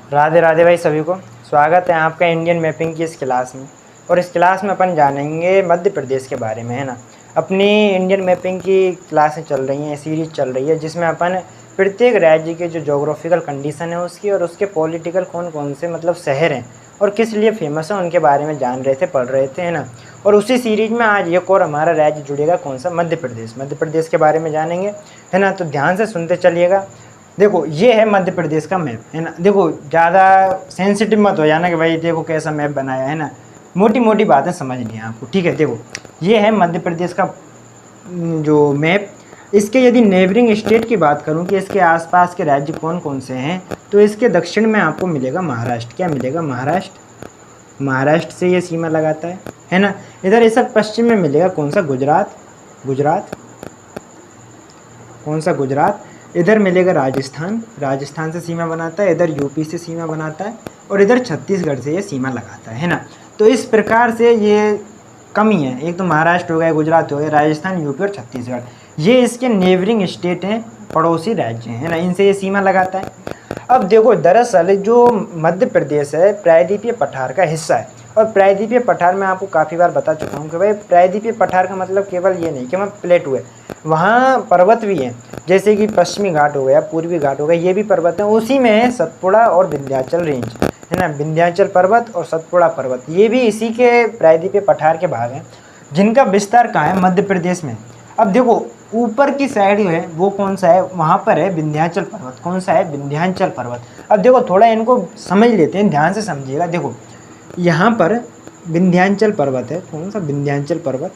राधे राधे भाई सभी को। स्वागत है आपका इंडियन मैपिंग की इस क्लास में। और इस क्लास में अपन जानेंगे मध्य प्रदेश के बारे में, है ना। अपनी इंडियन मैपिंग की क्लासें चल रही हैं, सीरीज चल रही है, जिसमें अपन प्रत्येक राज्य के जो जोग्राफिकल कंडीशन है उसकी और उसके पॉलिटिकल कौन कौन से मतलब शहर हैं और किस लिए फेमस है उनके बारे में जान रहे थे, पढ़ रहे थे, है ना। और उसी सीरीज में आज एक और हमारा राज्य जुड़ेगा, कौन सा, मध्य प्रदेश। मध्य प्रदेश के बारे में जानेंगे, है ना। तो ध्यान से सुनते चलिएगा। देखो ये है मध्य प्रदेश का मैप, है ना। देखो ज़्यादा सेंसिटिव मत हो जाना कि भाई देखो कैसा मैप बनाया है ना, मोटी मोटी बातें समझनी है आपको, ठीक है। देखो ये है मध्य प्रदेश का जो मैप। इसके यदि नेबरिंग स्टेट की बात करूं कि इसके आसपास के राज्य कौन कौन से हैं, तो इसके दक्षिण में आपको मिलेगा महाराष्ट्र। क्या मिलेगा? महाराष्ट्र। महाराष्ट्र से ये सीमा लगाता है ना। इधर इस पश्चिम में मिलेगा कौन सा? गुजरात। गुजरात, कौन सा? गुजरात। इधर मिलेगा राजस्थान। राजस्थान से सीमा बनाता है। इधर यूपी से सीमा बनाता है और इधर छत्तीसगढ़ से ये सीमा लगाता है ना। तो इस प्रकार से ये कमी है। एक तो महाराष्ट्र हो गया, गुजरात हो गया, राजस्थान, यूपी और छत्तीसगढ़, ये इसके नेबरिंग स्टेट हैं, पड़ोसी राज्य हैं, है ना। इनसे ये सीमा लगाता है। अब देखो दरअसल जो मध्य प्रदेश है प्रायद्वीपीय पठार का हिस्सा है। और प्रायद्वीपीय पठार में आपको काफ़ी बार बता चुका हूँ कि भाई प्रायद्वीपीय पठार का मतलब केवल ये नहीं कि वहाँ प्लेटू है, वहाँ पर्वत भी हैं। जैसे कि पश्चिमी घाट हो गया, पूर्वी घाट हो गया, ये भी पर्वत हैं। उसी में है सतपुड़ा और विंध्याचल रेंज, है ना। विंध्याचल पर्वत और सतपुड़ा पर्वत, ये भी इसी के प्रायद्वीपीय पठार के भाग हैं, जिनका विस्तार कहाँ है? मध्य प्रदेश में। अब देखो ऊपर की साइड है वो कौन सा है? वहाँ पर है विंध्याचल पर्वत। कौन सा है? विंध्याचल पर्वत। अब देखो थोड़ा इनको समझ लेते हैं, ध्यान से समझिएगा। देखो यहाँ पर विंध्याचल पर्वत है। कौन सा? विंध्याचल पर्वत।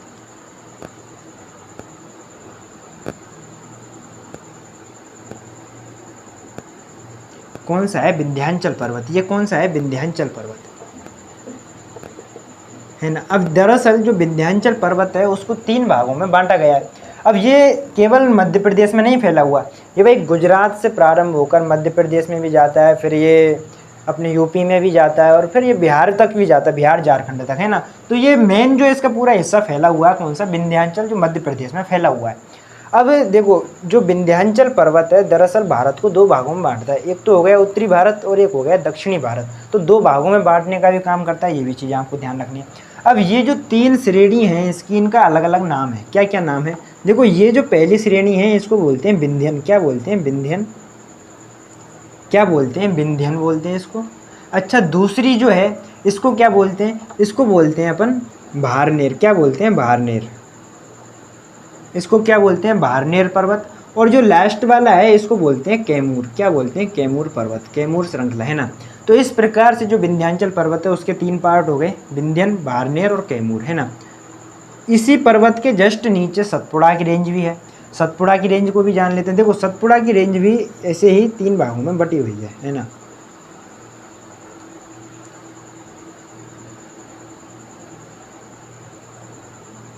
कौन सा है? विंध्याचल पर्वत। ये कौन सा है? विंध्याचल पर्वत, है ना। अब दरअसल जो विंध्याचल पर्वत है उसको 3 भागों में बांटा गया है। अब ये केवल मध्य प्रदेश में नहीं फैला हुआ, ये भाई गुजरात से प्रारंभ होकर मध्य प्रदेश में भी जाता है, फिर ये अपने यूपी में भी जाता है और फिर ये बिहार तक भी जाता है, बिहार झारखंड तक, है ना। तो ये मेन जो इसका पूरा हिस्सा फैला हुआ है, कौन सा? विंध्याचल, जो मध्य प्रदेश में फैला हुआ है। अब देखो जो विंध्याचल पर्वत है दरअसल भारत को 2 भागों में बांटता है। एक तो हो गया उत्तरी भारत और एक हो गया दक्षिणी भारत। तो 2 भागों में बांटने का भी काम करता है, ये भी चीज़ आपको ध्यान रखनी है। अब ये जो 3 श्रेणी हैं इसकी, इनका अलग अलग नाम है। क्या क्या नाम है? देखो ये जो पहली श्रेणी है इसको बोलते हैं विंध्यन। क्या बोलते हैं? विंध्यन। क्या बोलते हैं? विंध्यन बोलते हैं इसको। अच्छा दूसरी जो है इसको क्या बोलते हैं? इसको बोलते हैं अपन भारनेर। क्या बोलते हैं? भारनेर। इसको क्या बोलते हैं? भारनेर पर्वत। और जो लास्ट वाला है इसको बोलते हैं कैमूर। क्या बोलते हैं? कैमूर पर्वत, कैमूर श्रृंखला, है ना। तो इस प्रकार से जो विंध्याचल पर्वत है उसके 3 पार्ट हो गए, विंध्यन, भारनेर और कैमूर, है ना। इसी पर्वत के जस्ट नीचे सतपुड़ा की रेंज भी है। सतपुड़ा की रेंज को भी जान लेते हैं। देखो सतपुड़ा की रेंज भी ऐसे ही 3 भागों में बटी हुई है ना।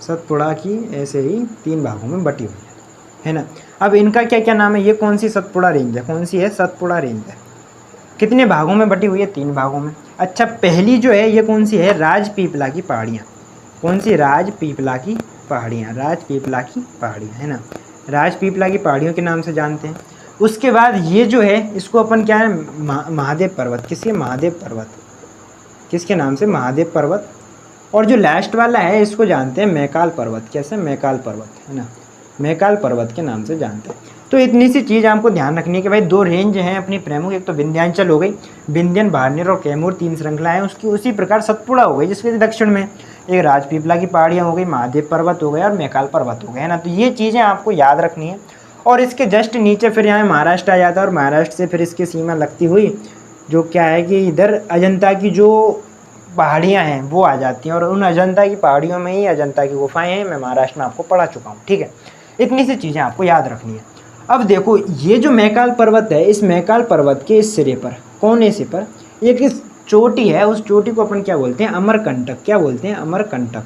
सतपुड़ा की ऐसे ही 3 भागों में बटी हुई है ना। अब इनका क्या क्या नाम है? ये कौन सी सतपुड़ा रेंज है? कौन सी है? सतपुड़ा रेंज है। कितने भागों में बटी हुई है? 3 भागों में। अच्छा पहली जो है ये कौन सी है? राजपीपला की पहाड़ियाँ। कौन सी? राजपीपला की पहाड़ियाँ। राजपीपला की पहाड़ियाँ, है ना। राजपीपला की पहाड़ियों के नाम से जानते हैं। उसके बाद ये जो है इसको अपन क्या है? महादेव पर्वत। किसके? महादेव पर्वत। किसके नाम से? महादेव पर्वत। और जो लास्ट वाला है इसको जानते हैं मैकाल पर्वत। कैसे? मैकाल पर्वत, है ना। मैकाल पर्वत के नाम से जानते हैं। तो इतनी सी चीज़ आपको ध्यान रखनी है कि भाई 2 रेंज हैं अपनी प्रमुख। एक तो विंध्याचल हो गई, विंध्यन, भारनेर और कैमूर 3 श्रृंखला है उसकी। उसी प्रकार सतपुड़ा हो गई जिसके दक्षिण में एक राजपीपला की पहाड़ियाँ हो गई, महादेव पर्वत हो गया और मैकाल पर्वत हो गया, है ना। तो ये चीज़ें आपको याद रखनी है। और इसके जस्ट नीचे फिर यहाँ महाराष्ट्र आ जाता है और महाराष्ट्र से फिर इसकी सीमा लगती हुई जो क्या है कि इधर अजंता की जो पहाड़ियाँ हैं वो आ जाती हैं। और उन अजंता की पहाड़ियों में ही अजंता की गुफाएं हैं। मैं महाराष्ट्र में आपको पढ़ा चुका हूँ, ठीक है। इतनी सी चीज़ें आपको याद रखनी है। अब देखो ये जो मैकाल पर्वत है, इस मैकाल पर्वत के इस सिरे पर, कोने से पर एक इस चोटी है, उस चोटी को अपन क्या बोलते हैं? अमरकंटक। क्या बोलते हैं? अमरकंटक।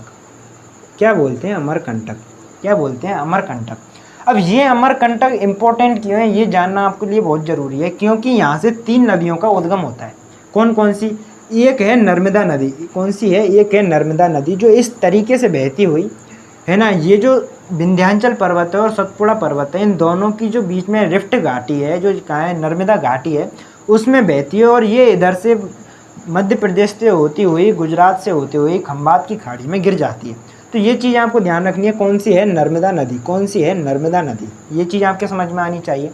क्या बोलते हैं? अमरकंटक। क्या बोलते हैं? अमरकंटक। अब ये अमरकंटक इंपॉर्टेंट क्यों है ये जानना आपके लिए बहुत ज़रूरी है, क्योंकि यहाँ से 3 नदियों का उद्गम होता है। कौन कौन सी? एक है नर्मदा नदी। कौन सी है? एक है नर्मदा नदी, जो इस तरीके से बहती हुई, है ना। ये जो विंध्याचल पर्वत है और सतपुड़ा पर्वत है, इन दोनों की जो बीच में रिफ्ट घाटी है, जो कहाँ है? नर्मदा घाटी है, उसमें बहती है और ये इधर से मध्य प्रदेश से होती हुई गुजरात से होती हुई खंबात की खाड़ी में गिर जाती है। तो ये चीज़ आपको ध्यान रखनी है, कौन सी है, नर्मदा नदी। कौन सी है, नर्मदा नदी। ये चीज़ आपके समझ में आनी चाहिए।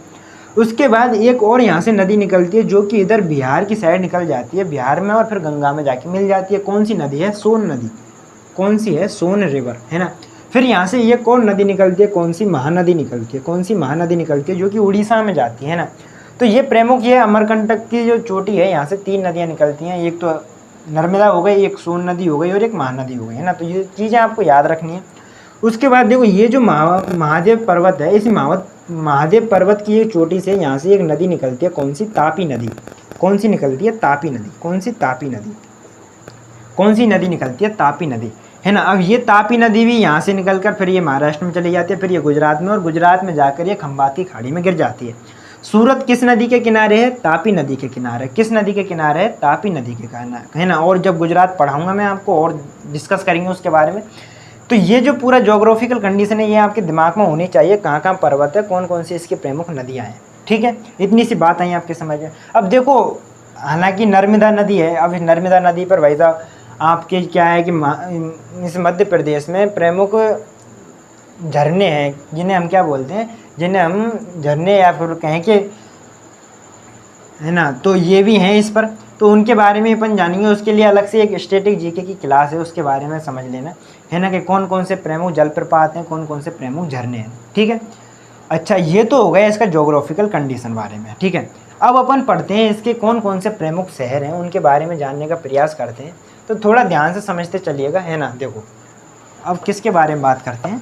उसके बाद एक और यहाँ से नदी निकलती है जो कि इधर बिहार की साइड निकल जाती है, बिहार में, और फिर गंगा में जाके मिल जाती है। कौन सी नदी है, सोन नदी। कौन सी है, सोन रिवर, है ना। फिर यहाँ से ये कौन नदी निकलती है, कौन सी, महानदी निकलती है। कौन सी, महानदी निकलती है जो कि उड़ीसा में जाती है ना। तो ये प्रमुख, ये अमरकंटक की जो चोटी है, यहाँ से 3 नदियाँ निकलती हैं। एक तो नर्मदा हो गई, एक सोन नदी हो गई और एक महानदी हो गई, है ना। तो ये चीज़ें आपको याद रखनी है। उसके बाद देखो ये जो महादेव पर्वत है, इसी महादेव पर्वत की एक चोटी से यहाँ से एक नदी निकलती है। कौन सी, तापी नदी। कौन सी निकलती है, तापी नदी। कौन सी, तापी नदी। कौन सी नदी निकलती है, तापी नदी, है ना। अब ये तापी नदी भी यहाँ से निकलकर फिर ये महाराष्ट्र में चली जाती है, फिर ये गुजरात में, और गुजरात में जाकर ये खंबात की खाड़ी में गिर जाती है। सूरत किस नदी के किनारे है, तापी नदी के किनारे। किस नदी के किनारे है, तापी नदी के किनारे, है ना। और जब गुजरात पढ़ाऊंगा मैं आपको और डिस्कस करेंगे उसके बारे में। तो ये जो पूरा जोग्राफिकल कंडीशन है ये आपके दिमाग में होनी चाहिए, कहाँ कहाँ पर्वत है, कौन कौन सी इसकी प्रमुख नदियाँ हैं। ठीक है, इतनी सी बात आई आपके समझ में। अब देखो, हालांकि नर्मदा नदी है, अब इस नर्मदा नदी पर भाई साहब आपके क्या है कि इस मध्य प्रदेश में प्रमुख झरने हैं, जिन्हें हम क्या बोलते हैं, जिन्हें हम झरने या फिर कहें कि, है ना। तो ये भी हैं इस पर, तो उनके बारे में अपन जानेंगे। उसके लिए अलग से एक स्टैटिक जीके की क्लास है, उसके बारे में समझ लेना, है ना, कि कौन कौन से प्रमुख जलप्रपात हैं, कौन कौन से प्रमुख झरने हैं। ठीक है, अच्छा, ये तो हो गया इसका जोग्राफिकल कंडीशन बारे में। ठीक है, अब अपन पढ़ते हैं इसके कौन कौन से प्रमुख शहर हैं, उनके बारे में जानने का प्रयास करते हैं। तो थोड़ा ध्यान से समझते चलिएगा, है ना। देखो, अब किसके बारे में बात करते हैं,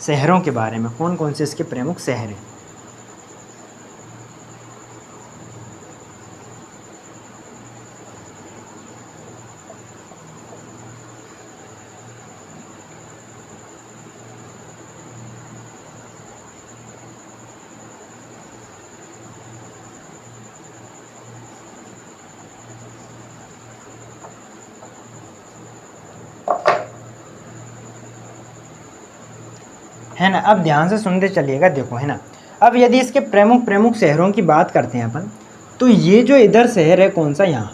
शहरों के बारे में, कौन कौन से इसके प्रमुख शहर हैं। है ना। अब ध्यान से सुनते चलिएगा, देखो, है ना। अब यदि इसके प्रमुख शहरों की बात करते हैं अपन, तो ये जो इधर शहर है, कौन सा, यहाँ,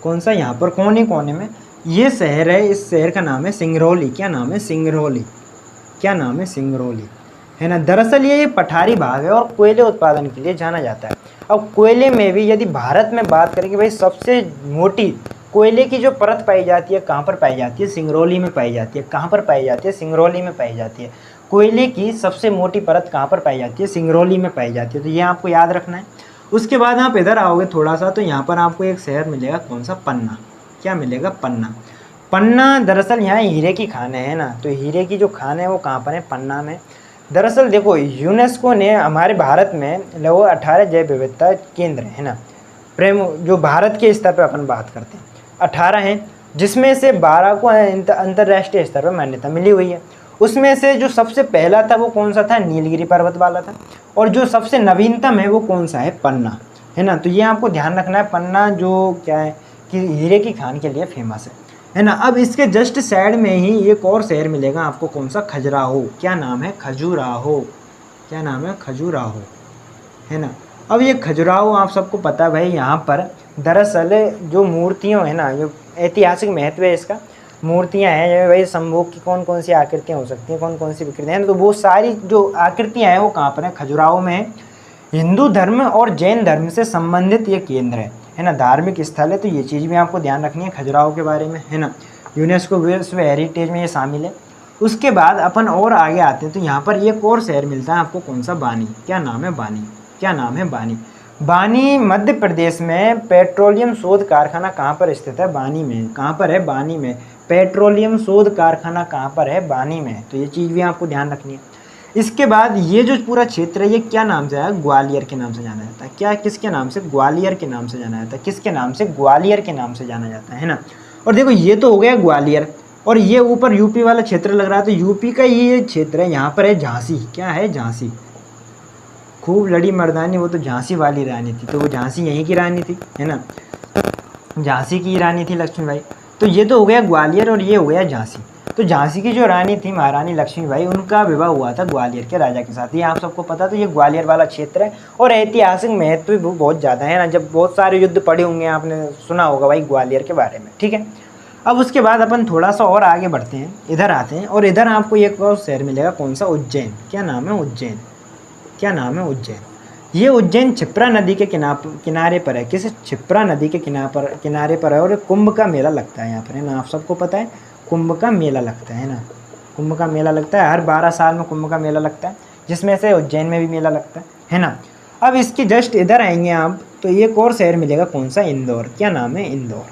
कौन सा, यहाँ पर कोने कोने में ये शहर है। इस शहर का नाम है सिंगरौली। क्या नाम है, सिंगरौली। क्या नाम है, सिंगरौली, है ना। दरअसल ये पठारी भाग है और कोयले उत्पादन के लिए जाना जाता है। अब कोयले में भी यदि भारत में बात करें कि भाई सबसे मोटी कोयले की जो परत पाई जाती है, कहाँ पर पाई जाती है, सिंगरौली में पाई जाती है। कहाँ पर पाई जाती है, सिंगरौली में पाई जाती है। कोयले की सबसे मोटी परत कहाँ पर पाई जाती है, सिंगरौली में पाई जाती है। तो ये आपको याद रखना है। उसके बाद आप इधर आओगे थोड़ा सा, तो यहाँ पर आपको एक शहर मिलेगा, कौन सा, पन्ना। क्या मिलेगा, पन्ना। पन्ना दरअसल यहाँ हीरे की खान है ना। तो हीरे की जो खान है वो कहाँ पर है, पन्ना में। दरअसल देखो, यूनेस्को ने हमारे भारत में लगभग 18 जैव विविधता केंद्र है ना, प्रेम, जो भारत के स्तर पर अपन बात करते हैं 18 हैं, जिसमें से 12 को अंतर्राष्ट्रीय स्तर पर मान्यता मिली हुई है। उसमें से जो सबसे पहला था वो कौन सा था, नीलगिरी पर्वत वाला था। और जो सबसे नवीनतम है वो कौन सा है, पन्ना, है ना। तो ये आपको ध्यान रखना है, पन्ना जो क्या है कि हीरे की खान के लिए फेमस है ना। अब इसके जस्ट साइड में ही एक और शहर मिलेगा आपको, कौन सा, खजुराहो। क्या नाम है, खजुराहो। क्या नाम है, खजुराहो, है ना। अब ये खजुराहो आप सबको पता है भाई, यहाँ पर दरअसल जो मूर्तियों है ना, जो ऐतिहासिक महत्व है इसका, मूर्तियाँ हैं भाई, संभोग की कौन कौन सी आकृतियाँ हो सकती हैं, कौन कौन सी विकृतियाँ हैं, तो वो सारी जो आकृतियाँ हैं वो कहाँ पर हैं, खजुराहो में है। हिंदू धर्म और जैन धर्म से संबंधित ये केंद्र है ना, धार्मिक स्थल है। तो ये चीज़ भी आपको ध्यान रखनी है खजुराहो के बारे में, है ना। यूनेस्को विश्व हेरिटेज में ये शामिल है। उसके बाद अपन और आगे आते हैं, तो यहाँ पर एक और शहर मिलता है आपको, कौन सा, बानी। क्या नाम है, बानी। क्या नाम है, बानी। बानी मध्य प्रदेश में पेट्रोलियम शोध कारखाना कहाँ पर स्थित है, बानी में। कहाँ पर है, बानी में। पेट्रोलियम शोध कारखाना कहाँ पर है, बानी में। तो ये चीज़ भी आपको ध्यान रखनी है। इसके बाद ये जो पूरा क्षेत्र है ये क्या नाम से है, ग्वालियर के नाम से जाना जाता है। क्या, किसके नाम से, ग्वालियर के नाम से जाना जाता है। किसके नाम से, ग्वालियर के नाम से जाना जाता है ना। और देखो ये तो हो गया ग्वालियर, और ये ऊपर यूपी वाला क्षेत्र लग रहा है, तो यूपी का ये क्षेत्र है, यहाँ पर है झांसी। क्या है, झांसी। खूब लड़ी मर्दानी, वो तो झांसी वाली रानी थी, तो वो झांसी यहीं की रानी थी, है ना, झांसी की रानी थी लक्ष्मीबाई। तो ये तो हो गया ग्वालियर और ये हो गया झांसी। तो झांसी की जो रानी थी महारानी लक्ष्मीबाई, उनका विवाह हुआ था ग्वालियर के राजा के साथ। ये आप सबको पता, तो ये ग्वालियर वाला क्षेत्र है और ऐतिहासिक महत्व भी बहुत ज़्यादा है ना। जब बहुत सारे युद्ध पड़े होंगे, आपने सुना होगा भाई ग्वालियर के बारे में, ठीक है। अब उसके बाद अपन थोड़ा सा और आगे बढ़ते हैं, इधर आते हैं, और इधर आपको एक और शहर मिलेगा, कौन सा? उज्जैन। क्या नाम है? उज्जैन। क्या नाम है? उज्जैन। ये उज्जैन क्षिप्रा नदी के किनारे पर है। किस? क्षिप्रा नदी के किनारे पर है, और कुंभ का मेला लगता है यहाँ पर, है ना। आप सबको पता है कुंभ का मेला लगता है ना। कुंभ का मेला लगता है, हर 12 साल में कुंभ का मेला लगता है, जिसमें से उज्जैन में भी मेला लगता है ना। अब इसके जस्ट इधर आएंगे आप, तो एक और शहर मिलेगा, कौन सा? इंदौर। क्या नाम है? इंदौर।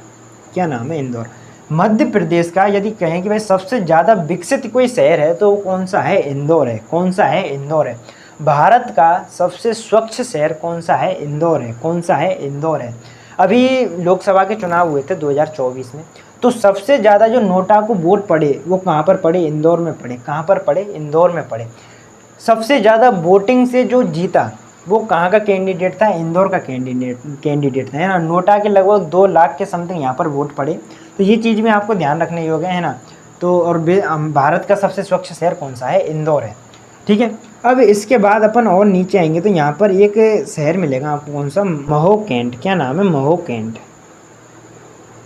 क्या नाम है? इंदौर। मध्य प्रदेश का यदि कहें कि भाई सबसे ज़्यादा विकसित कोई शहर है तो कौन सा है? इंदौर है। कौन सा है? इंदौर है। भारत का सबसे स्वच्छ शहर कौन सा है? इंदौर है। कौन सा है? इंदौर है। अभी लोकसभा के चुनाव हुए थे 2024 में, तो सबसे ज़्यादा जो नोटा को वोट पड़े वो कहाँ पर पड़े? इंदौर में पड़े। कहाँ पर पड़े? इंदौर में पड़े। सबसे ज़्यादा वोटिंग से जो जीता वो कहाँ का कैंडिडेट था? इंदौर का कैंडिडेट था, है ना। नोटा के लगभग 2 लाख के समथिंग यहाँ पर वोट पड़े, तो ये चीज़ में आपको ध्यान रखने योग्य है ना। तो और भारत का सबसे स्वच्छ शहर कौन सा है? इंदौर है, ठीक है। अब इसके बाद अपन और नीचे आएंगे तो यहाँ पर एक शहर मिलेगा आपको, कौन सा? महो कैंट। क्या नाम है? महो कैंट।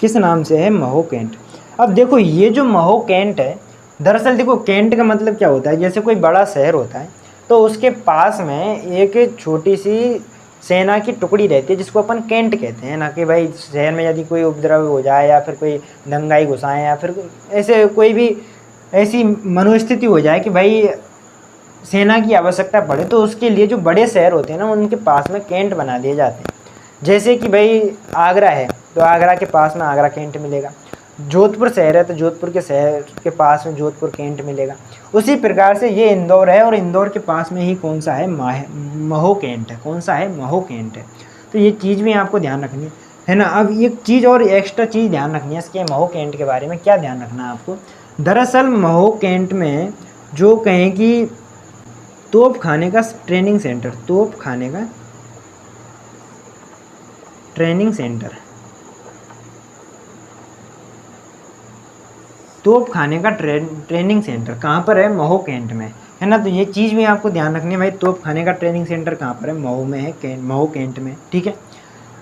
किस नाम से है? महो कैंट। अब देखो ये जो महो कैंट है, दरअसल देखो कैंट का मतलब क्या होता है, जैसे कोई बड़ा शहर होता है तो उसके पास में एक छोटी सी सेना की टुकड़ी रहती है जिसको अपन कैंट कहते हैं ना। कि भाई शहर में यदि कोई उपद्रव हो जाए या फिर कोई दंगाई घुसाएं या फिर ऐसे कोई भी ऐसी मनोस्थिति हो जाए कि भाई सेना की आवश्यकता पड़े, तो उसके लिए जो बड़े शहर होते हैं ना उनके पास में कैंट बना दिए जाते हैं। जैसे कि भाई आगरा है तो आगरा के पास में आगरा कैंट मिलेगा। जोधपुर शहर है तो जोधपुर के शहर के पास में जोधपुर कैंट मिलेगा। उसी प्रकार से ये इंदौर है और इंदौर के पास में ही कौन सा है? महो कैंट है। कौन सा है? महो कैंट है। तो ये चीज़ भी आपको ध्यान रखनी है ना। अब एक चीज़ और एक्स्ट्रा चीज़ ध्यान रखनी है इसके महो कैंट के बारे में। क्या ध्यान रखना है आपको? दरअसल महो कैंट में जो कहें कि तोप खाने का ट्रेनिंग सेंटर, तोप खाने का ट्रेनिंग सेंटर, तोप खाने का ट्रेनिंग सेंटर कहाँ पर है? महो कैंट में, है ना। तो ये चीज़ भी आपको ध्यान रखनी है भाई, तोप खाने का ट्रेनिंग सेंटर कहाँ पर है? महो में है, महो कैंट में, ठीक है।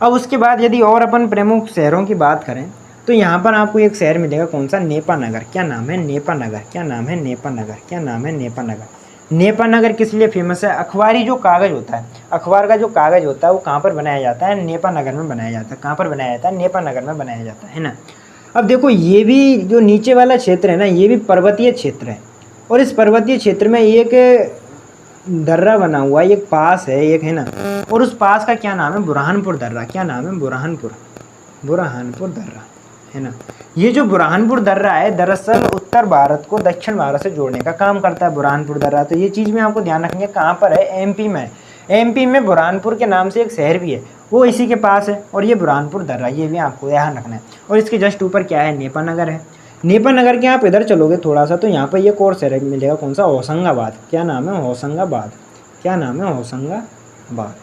अब उसके बाद यदि और अपन प्रमुख शहरों की बात करें तो यहाँ पर आपको एक शहर मिलेगा, कौन सा? नेपा नगर। क्या नाम है? नेपा नगर। क्या नाम है? नेपा नगर। क्या नाम है? नेपा नगर। नेपा नगर किस लिए फेमस है? अखबारी जो कागज़ होता है, अखबार का जो कागज़ होता है वो कहाँ पर बनाया जाता है? नेपा नगर में बनाया जाता है। कहाँ पर बनाया जाता है? नेपा नगर में बनाया जाता है ना। अब देखो ये भी जो नीचे वाला क्षेत्र है ना, ये भी पर्वतीय क्षेत्र है, और इस पर्वतीय क्षेत्र में एक दर्रा बना हुआ है, एक पास है एक, है ना। और उस पास का क्या नाम है? बुरहानपुर दर्रा। क्या नाम है? बुरहानपुर दर्रा, है ना। ये जो बुरहानपुर दर्रा है दरअसल उत्तर भारत को दक्षिण भारत से जोड़ने का काम करता है बुरहानपुर दर्रा। तो ये चीज़ में आपको ध्यान रखनी है। कहाँ पर है? एमपी में। एमपी में बुरहानपुर के नाम से एक शहर भी है, वो इसी के पास है, और ये बुरहानपुर दर्रा, ये भी आपको ध्यान रखना है। और इसके जस्ट ऊपर क्या है? नेपा नगर है। नेपा नगर के आप इधर चलोगे थोड़ा सा तो यहाँ पर एक और शहर मिलेगा, कौन सा? होशंगाबाद। क्या नाम है? होशंगाबाद। क्या नाम है? होशंगाबाद।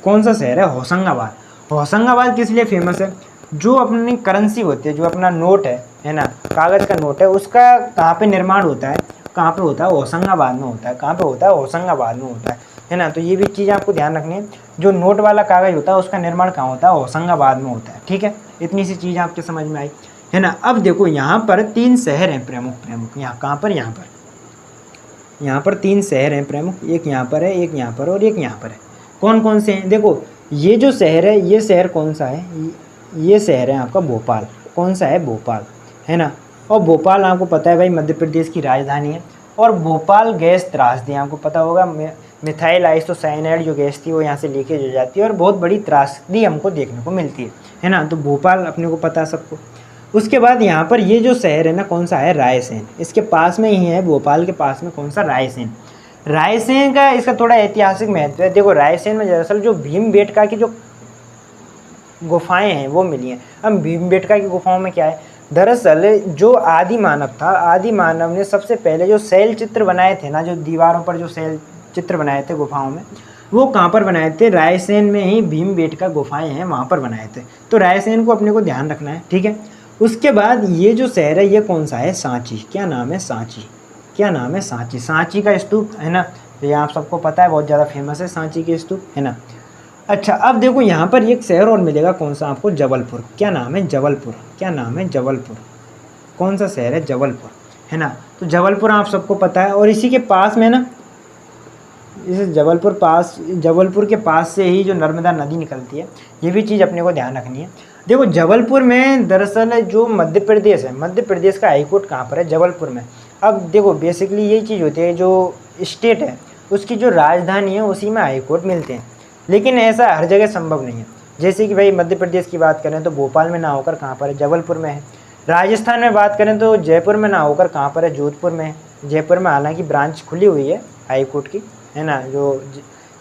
कौन सा शहर है? होशंगाबाद। होशंगाबाद किस लिए फेमस है? जो अपनी करेंसी होती है, जो अपना नोट है ना, कागज़ का नोट है, उसका कहाँ पे निर्माण होता है? कहाँ पे होता है? होशंगाबाद में होता है। कहाँ पे होता है? होशंगाबाद में होता है ना। तो ये भी चीज़ आपको ध्यान रखनी है, जो नोट वाला कागज़ होता है उसका निर्माण कहाँ होता है? होशंगाबाद में होता है, ठीक है। इतनी सी चीज़ आपके समझ में आई, है ना। अब देखो यहाँ पर 3 शहर हैं प्रमुख। यहाँ कहाँ पर? यहाँ पर 3 शहर हैं प्रमुख, एक यहाँ पर है, एक यहाँ पर और एक यहाँ पर है। कौन कौन से हैं? देखो ये जो शहर है, ये शहर कौन सा है? ये शहर है आपका भोपाल। कौन सा है? भोपाल, है ना। और भोपाल आपको पता है भाई मध्य प्रदेश की राजधानी है। और भोपाल गैस त्रासदी, आपको पता होगा, मिथाइल आइसोसाइनाइड जो गैस थी वो यहाँ से लीकेज हो जाती है और बहुत बड़ी त्रासदी हमको देखने को मिलती है ना। तो भोपाल अपने को पता है सबको। उसके बाद यहाँ पर ये जो शहर है ना, कौन सा है? रायसेन। इसके पास में ही है, भोपाल के पास में, कौन सा? रायसेन। रायसेन का इसका थोड़ा ऐतिहासिक महत्व है। देखो रायसेन में दरअसल जो भीमबेटका की जो गुफाएं हैं वो मिली हैं। अब भीमबेटका की गुफाओं में क्या है? दरअसल जो आदि मानव था, आदि मानव ने सबसे पहले जो शैल चित्र बनाए थे ना, जो दीवारों पर जो शैल चित्र बनाए थे गुफाओं में, वो कहाँ पर बनाए थे? रायसेन में ही भीमबेटका गुफाएं हैं, वहाँ पर बनाए थे। तो रायसेन को अपने को ध्यान रखना है, ठीक है। उसके बाद ये जो शहर है ये कौन सा है, सांची। क्या नाम है, सांची। क्या नाम है, सांची। सांची का स्तूप है ना, ये आप सबको पता है, बहुत ज़्यादा फेमस है सांची के स्तूप, है ना। अच्छा अब देखो यहाँ पर एक शहर और मिलेगा, कौन सा आपको, जबलपुर। क्या नाम है, जबलपुर। क्या नाम है, जबलपुर। कौन सा शहर है, जबलपुर, है ना। तो जबलपुर आप सबको पता है, और इसी के पास में ना, इस जबलपुर के पास से ही जो नर्मदा नदी निकलती है, ये भी चीज़ अपने को ध्यान रखनी है। देखो जबलपुर में दरअसल जो मध्य प्रदेश है, मध्य प्रदेश का हाईकोर्ट कहाँ पर है, जबलपुर में। अब देखो बेसिकली यही चीज़ होती है, जो स्टेट है उसकी जो राजधानी है उसी में हाईकोर्ट मिलते हैं, लेकिन ऐसा हर जगह संभव नहीं है। जैसे कि भाई मध्य प्रदेश की बात करें तो भोपाल में ना होकर कहाँ पर है, जबलपुर में है। राजस्थान में बात करें तो जयपुर में ना होकर कहाँ पर है, जोधपुर में है। जयपुर में हालांकि ब्रांच खुली हुई है हाईकोर्ट की, है ना, जो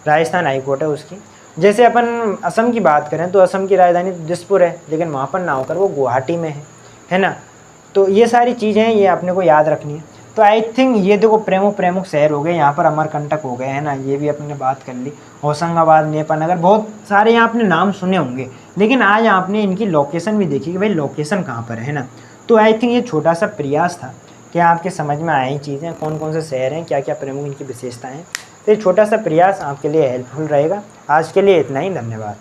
राजस्थान हाईकोर्ट है उसकी। जैसे अपन असम की बात करें तो असम की राजधानी दिसपुर है, लेकिन वहाँ पर ना होकर वो गुवाहाटी में है ना। तो ये सारी चीज़ें हैं, ये अपने को याद रखनी है। तो आई थिंक ये देखो प्रमुख शहर हो गए, यहाँ पर अमरकंटक हो गए, है ना, ये भी अपने बात कर ली। होशंगाबाद, नेपानगर, बहुत सारे यहाँ आपने नाम सुने होंगे, लेकिन आज आपने इनकी लोकेशन भी देखी कि भाई लोकेशन कहाँ पर है ना। तो आई थिंक ये छोटा सा प्रयास था कि आपके समझ में आए चीज़ें, कौन कौन से शहर हैं, क्या क्या प्रमुख इनकी विशेषताएँ हैं। तो ये छोटा सा प्रयास आपके लिए हेल्पफुल रहेगा। आज के लिए इतना ही, धन्यवाद।